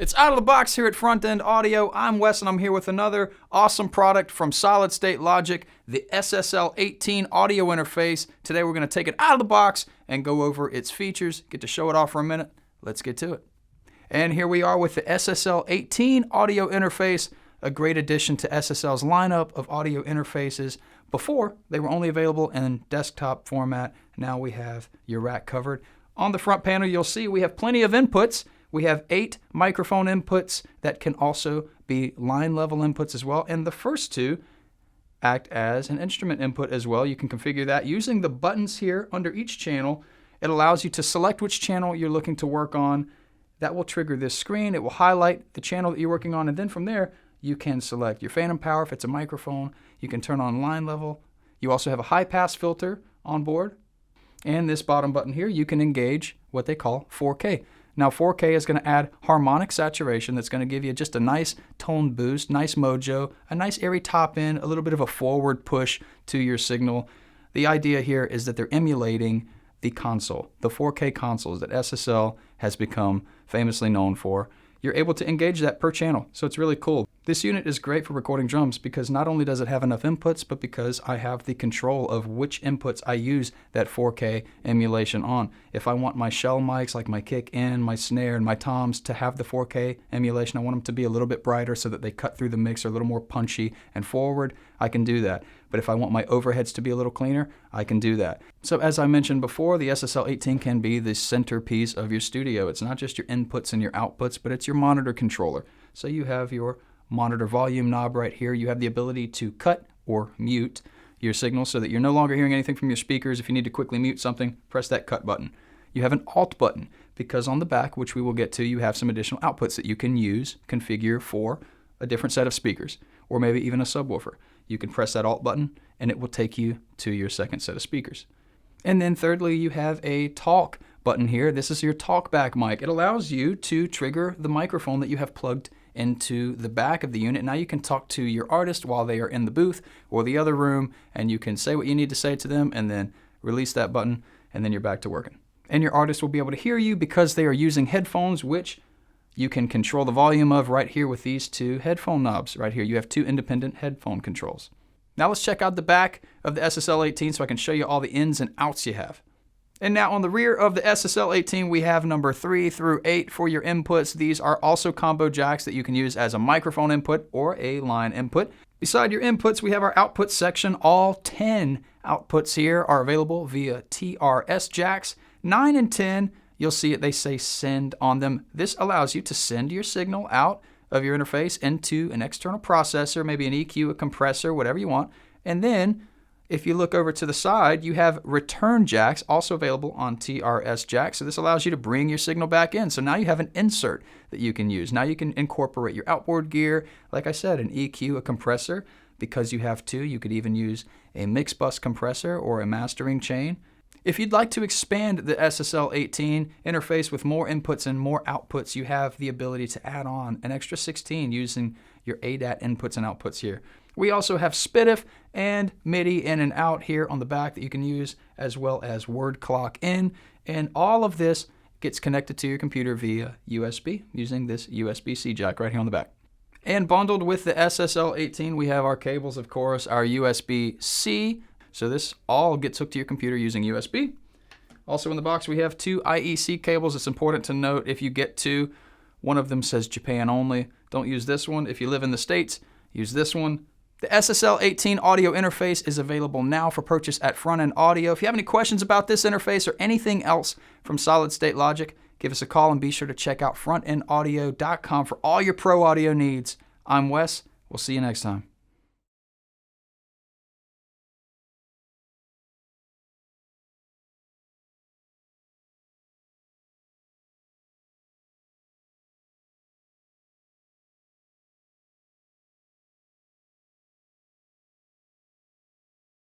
It's out of the box here at Front End Audio. I'm Wes and I'm here with another awesome product from Solid State Logic, the SSL-18 audio interface. Today we're going to take it out of the box and go over its features, get to show it off for a minute. Let's get to it. And here we are with the SSL-18 audio interface, a great addition to SSL's lineup of audio interfaces. Before, they were only available in desktop format. Now we have your rack covered. On the front panel, you'll see we have plenty of inputs. We have 8 microphone inputs that can also be line level inputs as well. And the first 2 act as an instrument input as well. You can configure that using the buttons here under each channel. It allows you to select which channel you're looking to work on. That will trigger this screen. It will highlight the channel that you're working on. And then from there, you can select your phantom power if it's a microphone. You can turn on line level. You also have a high pass filter on board. And this bottom button here, you can engage what they call 4K. Now 4K is going to add harmonic saturation that's going to give you just a nice tone boost, nice mojo, a nice airy top end, a little bit of a forward push to your signal. The idea here is that they're emulating the console, the 4K consoles that SSL has become famously known for. You're able to engage that per channel, so it's really cool. This unit is great for recording drums because not only does it have enough inputs, but because I have the control of which inputs I use that 4K emulation on. If I want my shell mics, like my kick in, my snare, and my toms to have the 4K emulation, I want them to be a little bit brighter so that they cut through the mix, are a little more punchy and forward, I can do that. But if I want my overheads to be a little cleaner, I can do that. So as I mentioned before, the SSL-18 can be the centerpiece of your studio. It's not just your inputs and your outputs, but it's your monitor controller. So you have your monitor volume knob right here. You have the ability to cut or mute your signal so that you're no longer hearing anything from your speakers. If you need to quickly mute something, press that cut button. You have an alt button because on the back, which we will get to, you have some additional outputs that you can use, configure for a different set of speakers, or maybe even a subwoofer. You can press that alt button and it will take you to your second set of speakers. And then thirdly, you have a talk button here. This is your talkback mic. It allows you to trigger the microphone that you have plugged into the back of the unit. Now you can talk to your artist while they are in the booth or the other room, and you can say what you need to say to them and then release that button, and then you're back to working. And your artist will be able to hear you because they are using headphones, which you can control the volume of right here with these 2 headphone knobs right here. You have 2 independent headphone controls. Now let's check out the back of the SSL-18 so I can show you all the ins and outs you have. And now on the rear of the SSL-18, we have number 3 through 8 for your inputs. These are also combo jacks that you can use as a microphone input or a line input. Beside your inputs, we have our output section. All 10 outputs here are available via TRS jacks. 9 and 10, you'll see it, they say send on them. This allows you to send your signal out of your interface into an external processor, maybe an EQ, a compressor, whatever you want. And then if you look over to the side, you have return jacks also available on TRS jacks. So this allows you to bring your signal back in. So now you have an insert that you can use. Now you can incorporate your outboard gear. Like I said, an EQ, a compressor. Because you have 2, you could even use a mix bus compressor or a mastering chain. If you'd like to expand the SSL-18 interface with more inputs and more outputs, you have the ability to add on an extra 16 using your ADAT inputs and outputs here. We also have SPDIF and MIDI in and out here on the back that you can use, as well as word clock in. And all of this gets connected to your computer via USB using this USB-C jack right here on the back. And bundled with the SSL-18, we have our cables, of course, our USB-C. So this all gets hooked to your computer using USB. Also in the box, we have 2 IEC cables. It's important to note if you get 2, one of them says Japan only. Don't use this one. If you live in the States, use this one. The SSL-18 audio interface is available now for purchase at Front End Audio. If you have any questions about this interface or anything else from Solid State Logic, give us a call and be sure to check out frontendaudio.com for all your pro audio needs. I'm Wes. We'll see you next time.